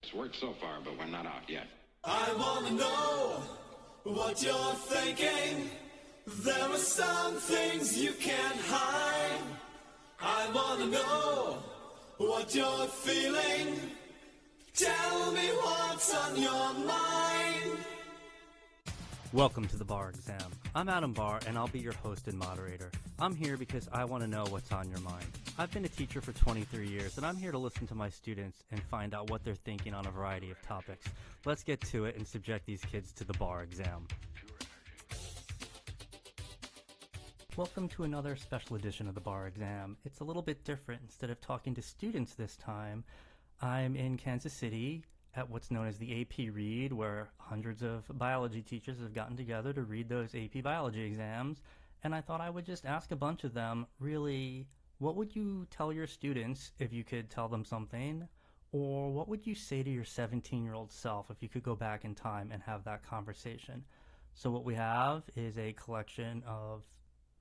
It's worked so far, but we're not out yet. I wanna know what you're thinking. There are some things you can't hide. I wanna know what you're feeling. Tell me what's on your mind. Welcome to the Barr Exam. I'm Adam Barr, and I'll be your host and moderator. I'm here because I want to know what's on your mind. I've been a teacher for 23 years, and I'm here to listen to my students and find out what they're thinking on a variety of topics. Let's get to it and subject these kids to the Barr Exam. Welcome to another special edition of the Barr Exam. It's a little bit different. Instead of talking to students this time, I'm in Kansas City at what's known as the AP Read, where hundreds of biology teachers have gotten together to read those AP biology exams. And I thought I would just ask a bunch of them, really, what would you tell your students if you could tell them something? Or what would you say to your 17-year-old self if you could go back in time and have that conversation? So what we have is a collection of,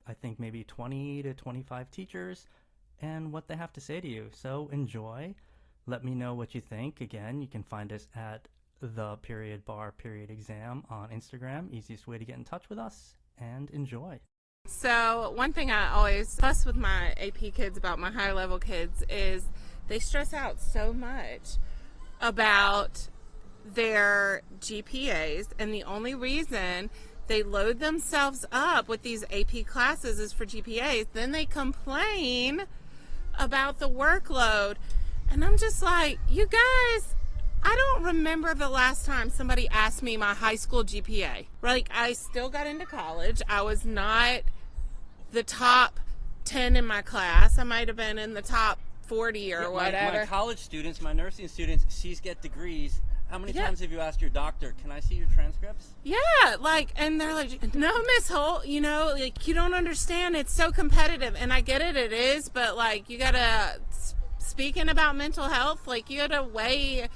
I think, maybe 20 to 25 teachers and what they have to say to you. So enjoy. Let me know what you think. Again, you can find us at @Barr_Exam on Instagram. Easiest way to get in touch with us, and enjoy. So one thing I always fuss with my AP kids about, my higher level kids, is they stress out so much about their GPAs, and the only reason they load themselves up with these AP classes is for GPAs. Then they complain about the workload. And I'm just like, you guys, I don't remember the last time somebody asked me my high school GPA. Like, I still got into college. I was not the top 10 in my class. I might have been in the top 40 or whatever. My college students, my nursing students, she's get degrees. How many times have you asked your doctor, can I see your transcripts? Yeah, like, and they're like, no, Miss Holt, you know, like, you don't understand. It's so competitive. And I get it is, but, like, you got to... Speaking about mental health, like, you gotta weigh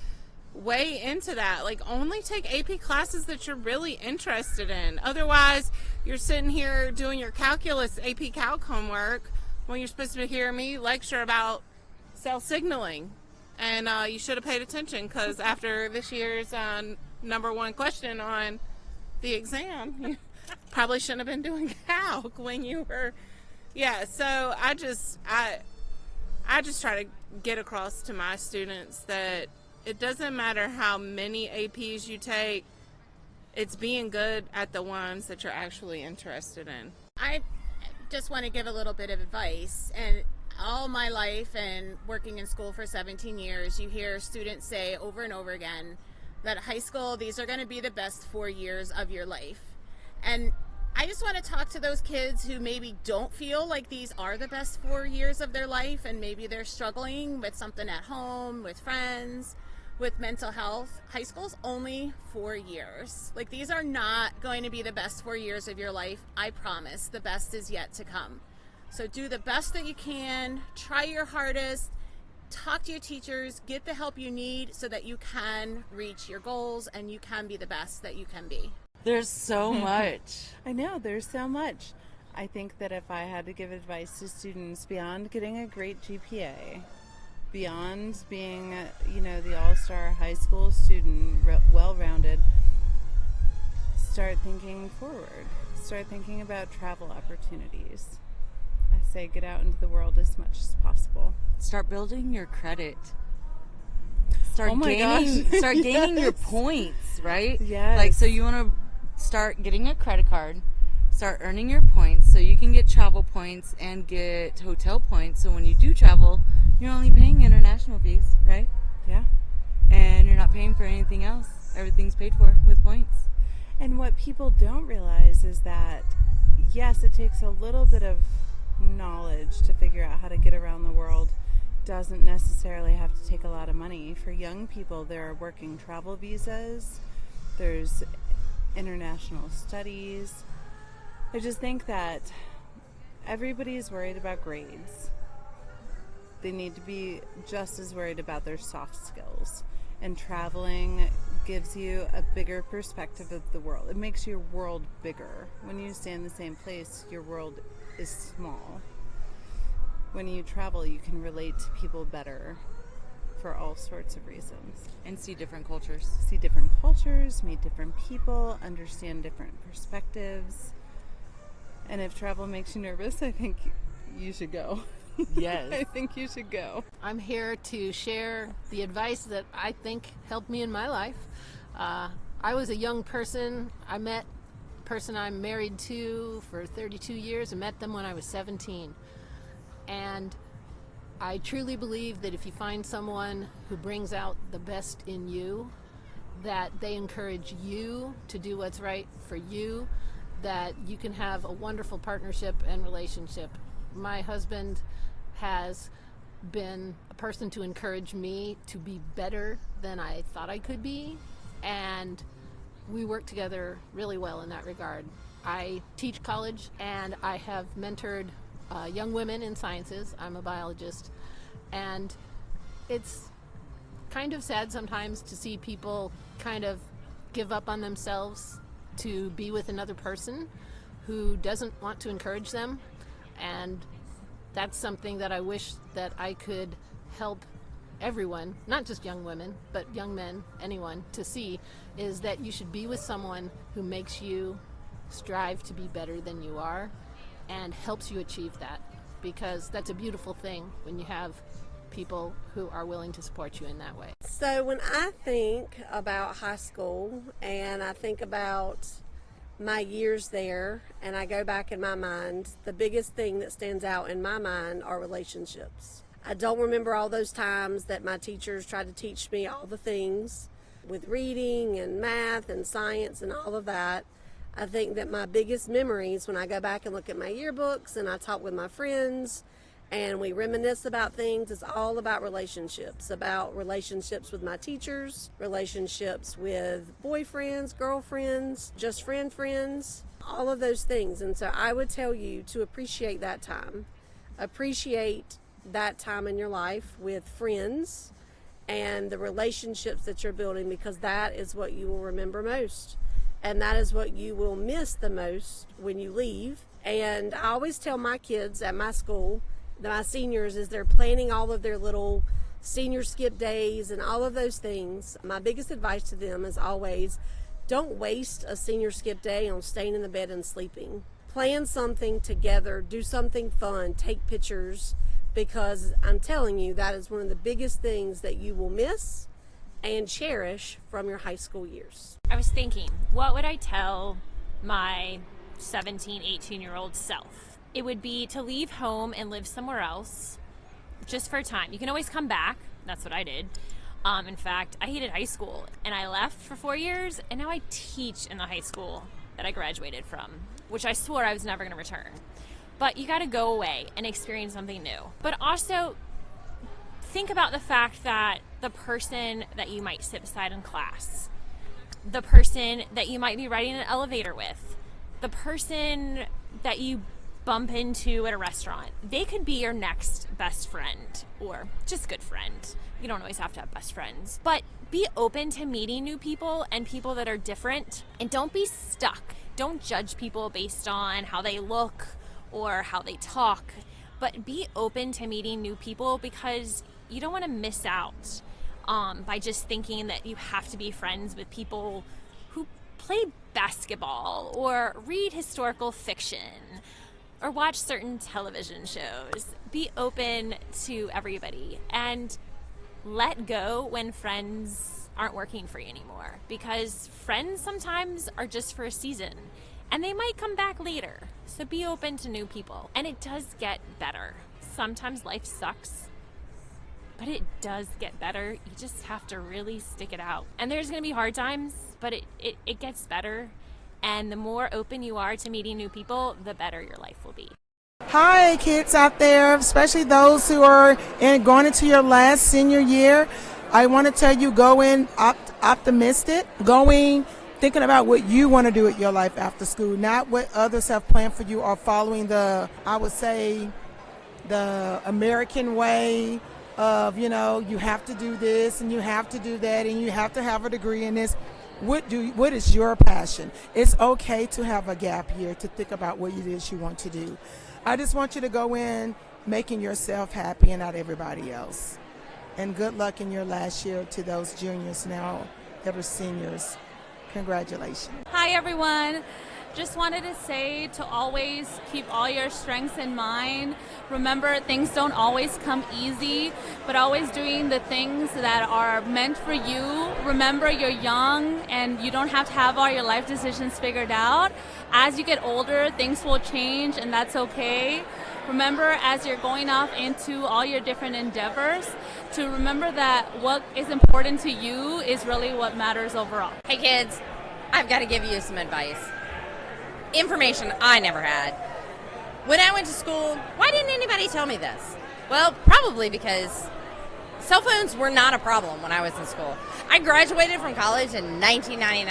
into that. Like, only take AP classes that you're really interested in. Otherwise, you're sitting here doing your calculus AP Calc homework when you're supposed to hear me lecture about cell signaling. And you should have paid attention, because after this year's number one question on the exam, you probably shouldn't have been doing calc when you were... Yeah, so I just try to get across to my students that it doesn't matter how many APs you take, it's being good at the ones that you're actually interested in. I just want to give a little bit of advice. And all my life and working in school for 17 years, you hear students say over and over again that high school, these are going to be the best 4 years of your life. And I just want to talk to those kids who maybe don't feel like these are the best 4 years of their life, and maybe they're struggling with something at home, with friends, with mental health. High school's only 4 years. Like, these are not going to be the best 4 years of your life. I promise. The best is yet to come. So do the best that you can. Try your hardest. Talk to your teachers. Get the help you need so that you can reach your goals and you can be the best that you can be. There's so much. I know, there's so much. I think that if I had to give advice to students beyond getting a great GPA, beyond being, the all-star high school student, well-rounded, start thinking forward. Start thinking about travel opportunities. I say get out into the world as much as possible. Start building your credit. Start gaining your points, right? Yes. Like, so you want to start getting a credit card, start earning your points so you can get travel points and get hotel points. So when you do travel, you're only paying international fees, right? Yeah. And you're not paying for anything else. Everything's paid for with points. And what people don't realize is that, yes, it takes a little bit of knowledge to figure out how to get around the world. Doesn't necessarily have to take a lot of money. For young people, there are working travel visas. There's international studies. I just think that everybody's worried about grades. They need to be just as worried about their soft skills. And traveling gives you a bigger perspective of the world. It makes your world bigger. When you stay in the same place, your world is small. When you travel, you can relate to people better, for all sorts of reasons. And see different cultures. See different cultures, meet different people, understand different perspectives. And if travel makes you nervous, I think you should go. Yes. I think you should go. I'm here to share the advice that I think helped me in my life. I was a young person. I met a person I'm married to for 32 years. I met them when I was 17. And I truly believe that if you find someone who brings out the best in you, that they encourage you to do what's right for you, that you can have a wonderful partnership and relationship. My husband has been a person to encourage me to be better than I thought I could be, and we work together really well in that regard. I teach college, and I have mentored young women in sciences. I'm a biologist, and it's kind of sad sometimes to see people kind of give up on themselves to be with another person who doesn't want to encourage them. And that's something that I wish that I could help everyone, not just young women, but young men, anyone, to see, is that you should be with someone who makes you strive to be better than you are and helps you achieve that, because that's a beautiful thing when you have people who are willing to support you in that way. So when I think about high school and I think about my years there and I go back in my mind, the biggest thing that stands out in my mind are relationships. I don't remember all those times that my teachers tried to teach me all the things with reading and math and science and all of that. I think that my biggest memories when I go back and look at my yearbooks and I talk with my friends and we reminisce about things, it's all about relationships with my teachers, relationships with boyfriends, girlfriends, just friends, all of those things. And so I would tell you to appreciate that time. Appreciate that time in your life with friends and the relationships that you're building, because that is what you will remember most. And that is what you will miss the most when you leave. And I always tell my kids at my school, my seniors, as they're planning all of their little senior skip days and all of those things, my biggest advice to them is always, don't waste a senior skip day on staying in the bed and sleeping. Plan something together, do something fun, take pictures, because I'm telling you, that is one of the biggest things that you will miss and cherish from your high school years. I was thinking, what would I tell my 17, 18-year-old self? It would be to leave home and live somewhere else just for a time. You can always come back. That's what I did. In fact, I hated high school, and I left for 4 years, and now I teach in the high school that I graduated from, which I swore I was never going to return. But you got to go away and experience something new. But also, think about the fact that the person that you might sit beside in class, the person that you might be riding an elevator with, the person that you bump into at a restaurant, they could be your next best friend or just good friend. You don't always have to have best friends, but be open to meeting new people and people that are different, and don't be stuck. Don't judge people based on how they look or how they talk, but be open to meeting new people, because you don't want to miss out by just thinking that you have to be friends with people who play basketball or read historical fiction or watch certain television shows. Be open to everybody and let go when friends aren't working for you anymore, because friends sometimes are just for a season and they might come back later. So be open to new people, and it does get better. Sometimes life sucks, but it does get better. You just have to really stick it out. And there's gonna be hard times, but it gets better. And the more open you are to meeting new people, the better your life will be. Hi, kids out there, especially those who are going into your last senior year. I want to tell you, go in optimistic, thinking about what you want to do with your life after school, not what others have planned for you or following the American way of, you have to do this and you have to do that and you have to have a degree in this. What is your passion? It's okay to have a gap year to think about what it is you want to do. I just want you to go in making yourself happy and not everybody else. And good luck in your last year to those juniors now that are seniors. Congratulations. Hi, everyone. Just wanted to say to always keep all your strengths in mind. Remember, things don't always come easy, but always doing the things that are meant for you. Remember, you're young and you don't have to have all your life decisions figured out. As you get older, things will change, and that's okay. Remember, as you're going off into all your different endeavors, to remember that what is important to you is really what matters overall. Hey kids, I've got to give you some advice. Information I never had. When I went to school, why didn't anybody tell me this? Well, probably because cell phones were not a problem when I was in school. I graduated from college in 1999,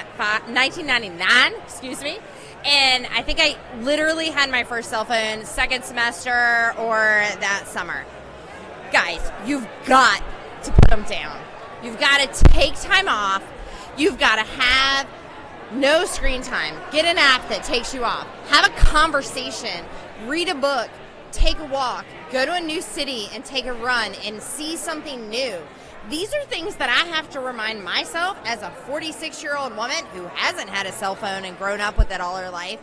and I think I literally had my first cell phone second semester or that summer. Guys, you've got to put them down. You've got to take time off. You've got to have no screen time. Get an app that takes you off. Have a conversation. Read a book. Take a walk. Go to a new city and take a run and see something new. These are things that I have to remind myself as a 46-year-old woman who hasn't had a cell phone and grown up with it all her life.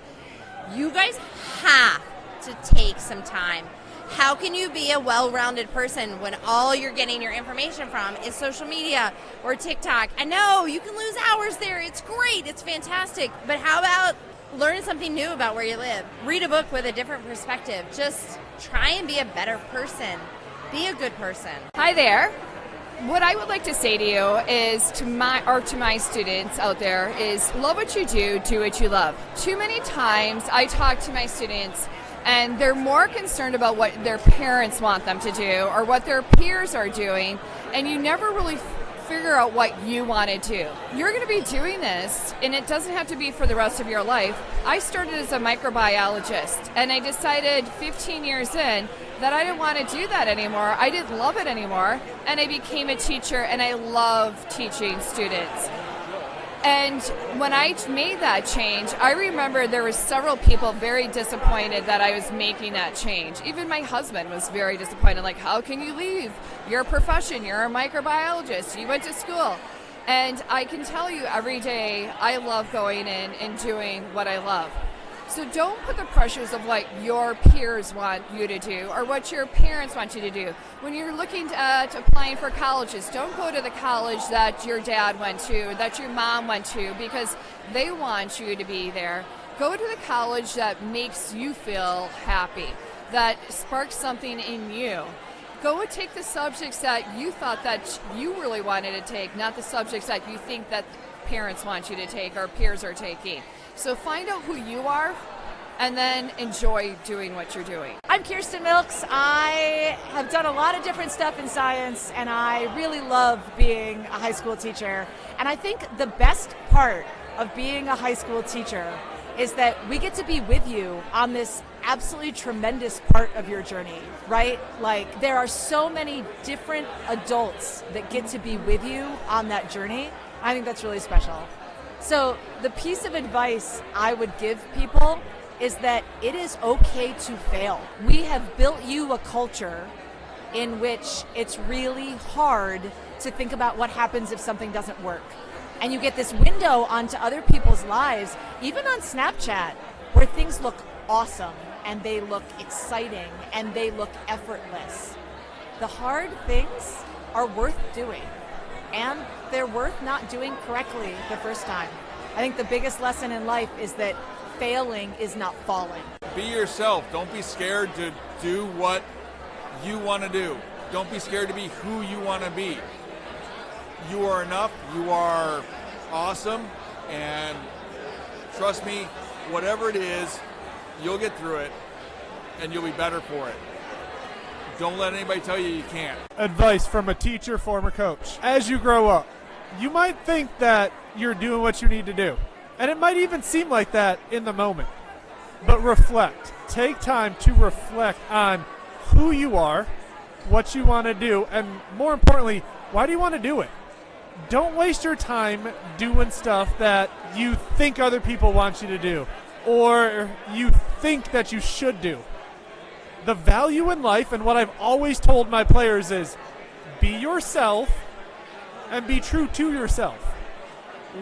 You guys have to take some time. How can you be a well-rounded person when all you're getting your information from is social media or TikTok? I know you can lose hours there. It's great. It's fantastic. But how about learn something new about where you live? Read a book with a different perspective. Just try and be a better person. Be a good person. Hi there. What I would like to say to you is to my students out there is love what you do what you love. Too many times I talk to my students and they're more concerned about what their parents want them to do or what their peers are doing, and you never really figure out what you want to do. You're going to be doing this, and it doesn't have to be for the rest of your life. I started as a microbiologist, and I decided 15 years in that I didn't want to do that anymore. I didn't love it anymore, and I became a teacher, and I love teaching students. And when I made that change, I remember there were several people very disappointed that I was making that change. Even my husband was very disappointed, like, how can you leave your profession? You're a microbiologist. You went to school. And I can tell you every day I love going in and doing what I love. So don't put the pressures of what your peers want you to do or what your parents want you to do. When you're looking at applying for colleges, don't go to the college that your dad went to, that your mom went to, because they want you to be there. Go to the college that makes you feel happy, that sparks something in you. Go and take the subjects that you thought that you really wanted to take, not the subjects that you think that parents want you to take or peers are taking. So find out who you are and then enjoy doing what you're doing. I'm Kirsten Milks. I have done a lot of different stuff in science, and I really love being a high school teacher. And I think the best part of being a high school teacher is that we get to be with you on this absolutely tremendous part of your journey, right? Like, there are so many different adults that get to be with you on that journey. I think that's really special. So the piece of advice I would give people is that it is okay to fail. We have built you a culture in which it's really hard to think about what happens if something doesn't work. And you get this window onto other people's lives, even on Snapchat, where things look awesome and they look exciting and they look effortless. The hard things are worth doing, and they're worth not doing correctly the first time. I think the biggest lesson in life is that failing is not falling. Be yourself. Don't be scared to do what you want to do. Don't be scared to be who you want to be. You are enough. You are awesome. And trust me, whatever it is, you'll get through it and you'll be better for it. Don't let anybody tell you you can't. Advice from a teacher, former coach. As you grow up, you might think that you're doing what you need to do. And it might even seem like that in the moment. But reflect. Take time to reflect on who you are, what you want to do, and more importantly, why do you want to do it? Don't waste your time doing stuff that you think other people want you to do or you think that you should do. The value in life, and what I've always told my players is, Be yourself and be true to yourself.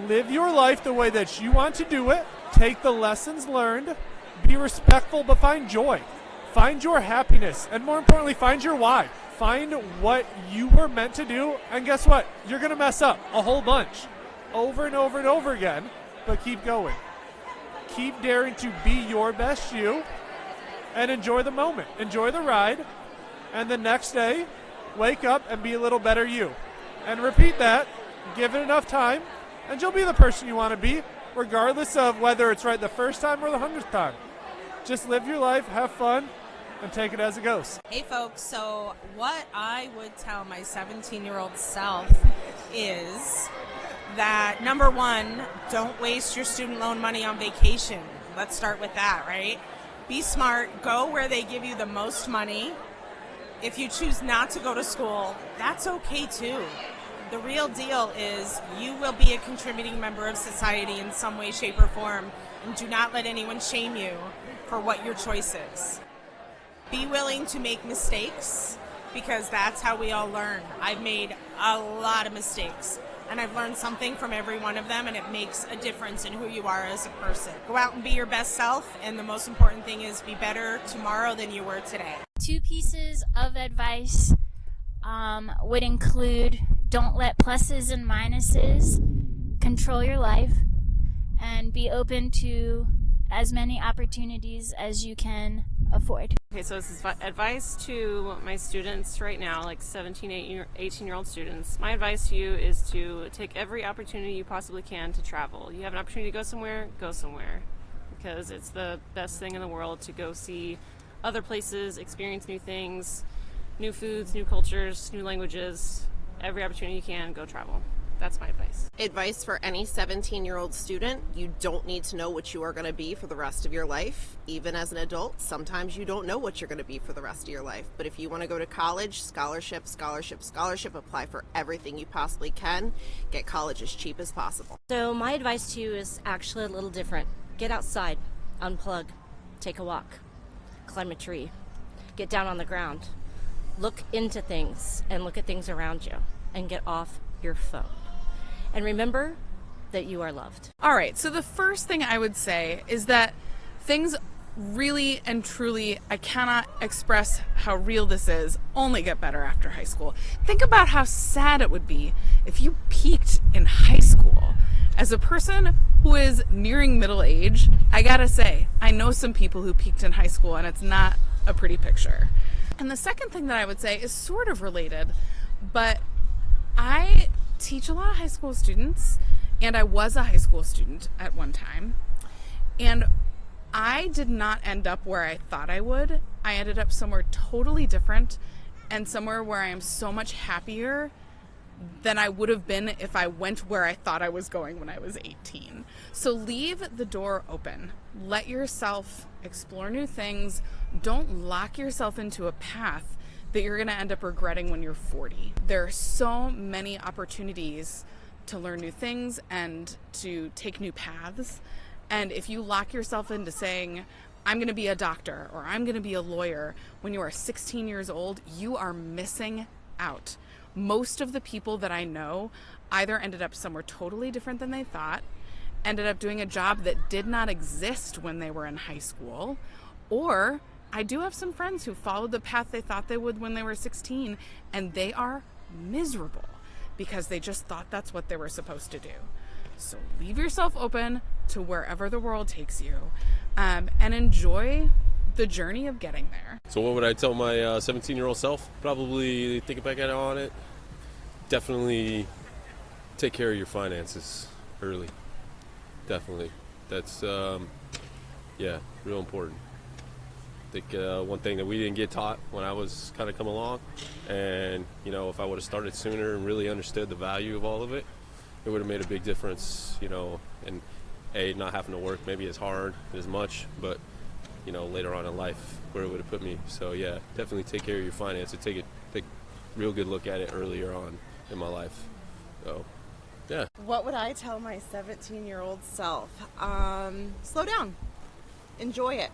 Live your life the way that you want to do it. Take the lessons learned. Be respectful, but find joy. Find your happiness, and more importantly, find your why. Find what you were meant to do, and guess what? You're going to mess up a whole bunch over and over and over again, but keep going. Keep daring to be your best you and enjoy the moment. Enjoy the ride, and the next day, wake up and be a little better you. And repeat that, give it enough time, and you'll be the person you want to be, regardless of whether it's right the first time or the 100th time. Just live your life, have fun, and take it as it goes. Hey folks, so what I would tell my 17-year-old self is that, number one, don't waste your student loan money on vacation. Let's start with that, right? Be smart, go where they give you the most money. If you choose not to go to school, that's okay too. The real deal is you will be a contributing member of society in some way, shape, or form, and do not let anyone shame you for what your choice is. Be willing to make mistakes, because that's how we all learn. I've made a lot of mistakes, and I've learned something from every one of them, and it makes a difference in who you are as a person. Go out and be your best self, and the most important thing is be better tomorrow than you were today. 2 pieces of advice would include: don't let pluses and minuses control your life, and be open to as many opportunities as you can afford. Okay, so this is advice to my students right now, like 17, 18-year-old students. My advice to you is to take every opportunity you possibly can to travel. You have an opportunity to go somewhere, because it's the best thing in the world to go see other places, experience new things, new foods, new cultures, new languages. Every opportunity you can, go travel. That's my advice. Advice for any 17-year-old student: you don't need to know what you are going to be for the rest of your life. Even as an adult, sometimes you don't know what you're going to be for the rest of your life. But if you want to go to college, scholarship, apply for everything you possibly can. Get college as cheap as possible. So my advice to you is actually a little different. Get outside, unplug, take a walk, climb a tree, get down on the ground, look into things and look at things around you, and get off your phone. And remember that you are loved. All right, so the first thing I would say is that things really and truly, I cannot express how real this is, only get better after high school. Think about how sad it would be if you peaked in high school. As a person who is nearing middle age, I gotta say, I know some people who peaked in high school, and it's not a pretty picture. And the second thing that I would say is sort of related, but I teach a lot of high school students, and I was a high school student at one time, and I did not end up where I thought I would. I ended up somewhere totally different, and somewhere where I am so much happier than I would have been if I went where I thought I was going when I was 18. So leave the door open. Let yourself explore new things. Don't lock yourself into a path that you're going to end up regretting when you're 40. There are so many opportunities to learn new things and to take new paths. And if you lock yourself into saying, I'm going to be a doctor or I'm going to be a lawyer when you are 16 years old, you are missing out. Most of the people that I know either ended up somewhere totally different than they thought, ended up doing a job that did not exist when they were in high school, or I do have some friends who followed the path they thought they would when they were 16, and they are miserable because they just thought that's what they were supposed to do. So leave yourself open to wherever the world takes you, and enjoy the journey of getting there. So what would I tell my 17-year-old self? Probably think back on it. Definitely take care of your finances early. Definitely. That's, real important. I think one thing that we didn't get taught when I was kind of coming along, and, if I would have started sooner and really understood the value of all of it, it would have made a big difference, and not having to work maybe as hard, as much, but later on in life, where it would have put me. So yeah, definitely take care of your finances. Take a real good look at it earlier on in my life. So yeah. What would I tell my 17-year-old self? Slow down. Enjoy it.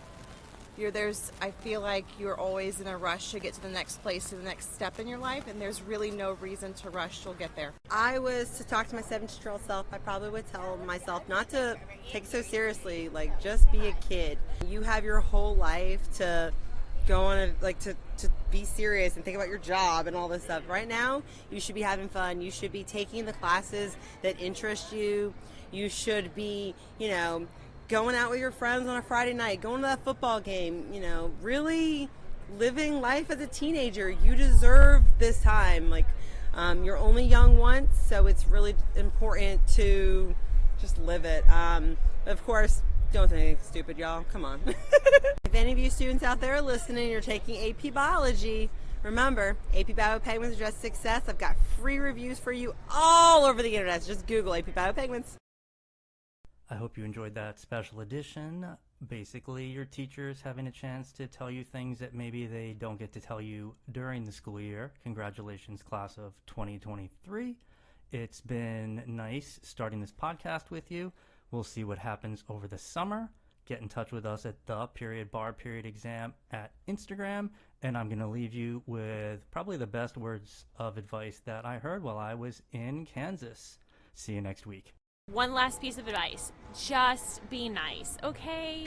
I feel like you're always in a rush to get to the next place, to the next step in your life, and there's really no reason to rush. You'll get there. I was to talk to my 17-year-old self, I probably would tell myself not to take it so seriously, like just be a kid. You have your whole life to go on to be serious and think about your job and all this stuff. Right now, you should be having fun. You should be taking the classes that interest you. You should be, going out with your friends on a Friday night, going to that football game, really living life as a teenager. You deserve this time. You're only young once, so it's really important to just live it. Of course, don't do anything stupid, y'all. Come on. If any of you students out there are listening, you're taking AP Biology, remember, AP Bio Penguins Address Success. I've got free reviews for you all over the internet. Just Google AP Bio Penguins. I hope you enjoyed that special edition. Basically, your teachers having a chance to tell you things that maybe they don't get to tell you during the school year. Congratulations, class of 2023. It's been nice starting this podcast with you. We'll see what happens over the summer. Get in touch with us at Barr Exam at Instagram. And I'm going to leave you with probably the best words of advice that I heard while I was in Kansas. See you next week. One last piece of advice. Just be nice, okay?